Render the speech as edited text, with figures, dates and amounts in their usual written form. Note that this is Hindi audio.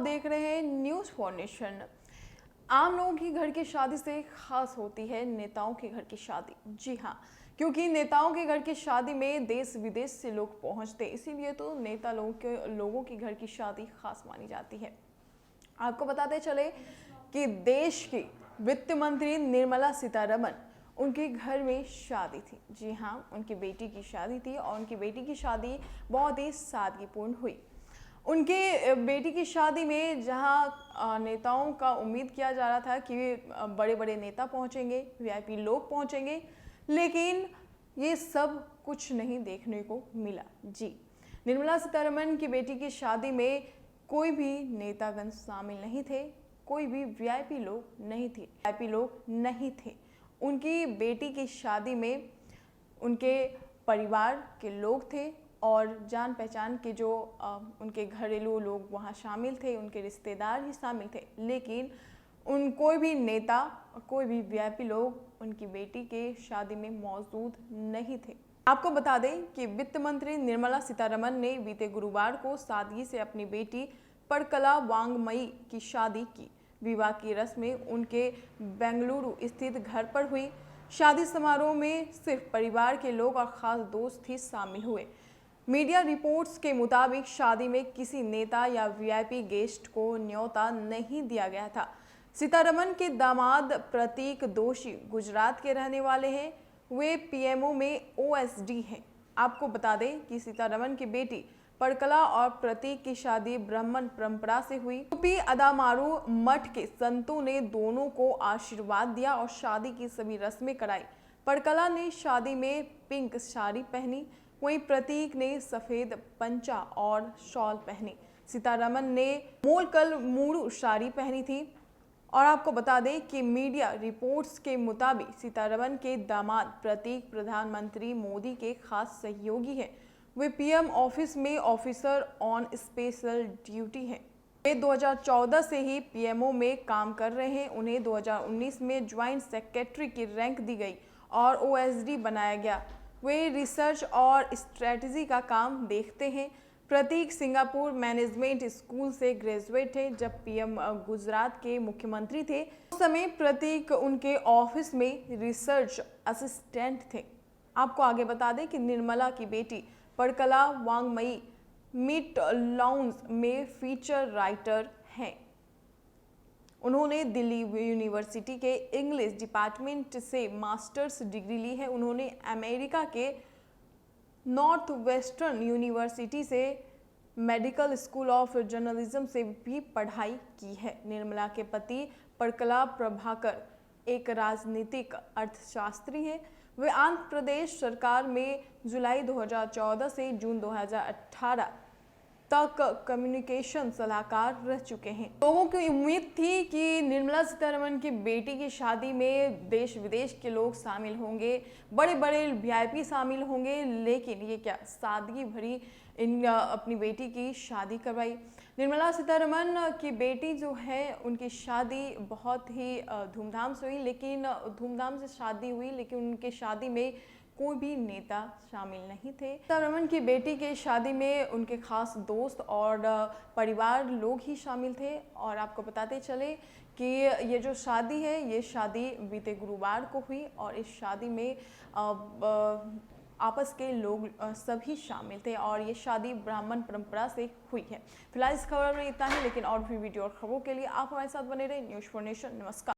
देख रहे हैं न्यूज़ फॉर नेशन। आम लोगों की घर की शादी से खास होती है नेताओं के घर की शादी। जी हाँ, क्योंकि नेताओं के घर की शादी में देश विदेश से लोग पहुंचते, इसीलिए तो नेता लोगों की घर की शादी खास मानी जाती है। आपको बताते चले कि देश की वित्त मंत्री निर्मला सीतारमण, उनके घर में शादी थी। जी हाँ, उनकी बेटी की शादी थी और उनकी बेटी की शादी बहुत ही सादगीपूर्ण हुई। उनके बेटी की शादी में जहां नेताओं का उम्मीद किया जा रहा था कि बड़े बड़े नेता पहुंचेंगे, वीआईपी लोग पहुंचेंगे, लेकिन ये सब कुछ नहीं देखने को मिला। जी, निर्मला सीतारमण की बेटी की शादी में कोई भी नेतागण शामिल नहीं थे, कोई भी वीआईपी लोग नहीं थे, वीआईपी लोग नहीं थे। उनकी बेटी की शादी में उनके परिवार के लोग थे और जान पहचान के जो उनके घरेलू लोग वहाँ शामिल थे, उनके रिश्तेदार ही शामिल थे, लेकिन कोई भी नेता, कोई भी वीआईपी लोग उनकी बेटी के शादी में मौजूद नहीं थे। आपको बता दें कि वित्त मंत्री निर्मला सीतारमण ने बीते गुरुवार को सादगी से अपनी बेटी परकला वांगमयी की शादी की। विवाह की रस्में उनके बेंगलुरु स्थित घर पर हुई। शादी समारोह में सिर्फ परिवार के लोग और खास दोस्त ही शामिल हुए। मीडिया रिपोर्ट्स के मुताबिक शादी में किसी नेता या वीआईपी गेस्ट को न्योता नहीं दिया गया था। सीतारमण के दामाद प्रतीक दोषी गुजरात के रहने वाले हैं। वे पीएमओ में ओएसडी हैं। आपको बता दें कि सीतारमण की बेटी परकला और प्रतीक की शादी ब्राह्मण परंपरा से हुई। यूपी अदामारू मठ के संतों ने दोनों को आशीर्वाद दिया और शादी की सभी रस्में कराई। परकला ने शादी में पिंक साड़ी पहनी, वहीं प्रतीक ने सफेद पंचा और शॉल पहनी। सीतारमण ने मोलकल मूड़ू साड़ी पहनी थी। और आपको बता दें कि मीडिया रिपोर्ट्स के मुताबिक सीतारमण के दामाद प्रतीक प्रधानमंत्री मोदी के खास सहयोगी हैं। वे पीएम ऑफिस में ऑफिसर ऑन स्पेशल ड्यूटी हैं। वे 2014 से ही पीएमओ में काम कर रहे हैं। उन्हें 2019 में ज्वाइंट सेक्रेटरी की रैंक दी गई और ओएसडी बनाया गया। वे रिसर्च और स्ट्रेटजी का काम देखते हैं। प्रतीक सिंगापुर मैनेजमेंट स्कूल से ग्रेजुएट थे। जब पीएम गुजरात के मुख्यमंत्री थे, उस समय प्रतीक उनके ऑफिस में रिसर्च असिस्टेंट थे। आपको आगे बता दें कि निर्मला की बेटी परकला वांगमयी मिट लाउंज में फीचर राइटर हैं। उन्होंने दिल्ली यूनिवर्सिटी के इंग्लिश डिपार्टमेंट से मास्टर्स डिग्री ली है। उन्होंने अमेरिका के नॉर्थ वेस्टर्न यूनिवर्सिटी से मेडिकल स्कूल ऑफ जर्नलिज्म से भी पढ़ाई की है। निर्मला के पति परकला प्रभाकर एक राजनीतिक अर्थशास्त्री हैं। वे आंध्र प्रदेश सरकार में जुलाई 2014 से जून 2018 तक कम्युनिकेशन सलाहकार रह चुके हैं। लोगों की उम्मीद थी कि निर्मला सीतारमण की बेटी की शादी में देश विदेश के लोग शामिल होंगे, बड़े बड़े वीआईपी शामिल होंगे, लेकिन ये क्या सादगी भरी अपनी बेटी की शादी करवाई। निर्मला सीतारमण की बेटी जो है, उनकी शादी बहुत ही धूमधाम से हुई, लेकिन धूमधाम से शादी हुई, लेकिन उनकी शादी में कोई भी नेता शामिल नहीं थे। सीतारमण की बेटी के शादी में उनके खास दोस्त और परिवार लोग ही शामिल थे। और आपको बताते चले कि ये जो शादी है, ये शादी बीते गुरुवार को हुई और इस शादी में आपस के लोग सभी शामिल थे और ये शादी ब्राह्मण परंपरा से हुई है। फिलहाल इस खबर में इतना ही, लेकिन और भी वीडियो और खबरों के लिए आप हमारे साथ बने रहे। News for nation. नमस्कार।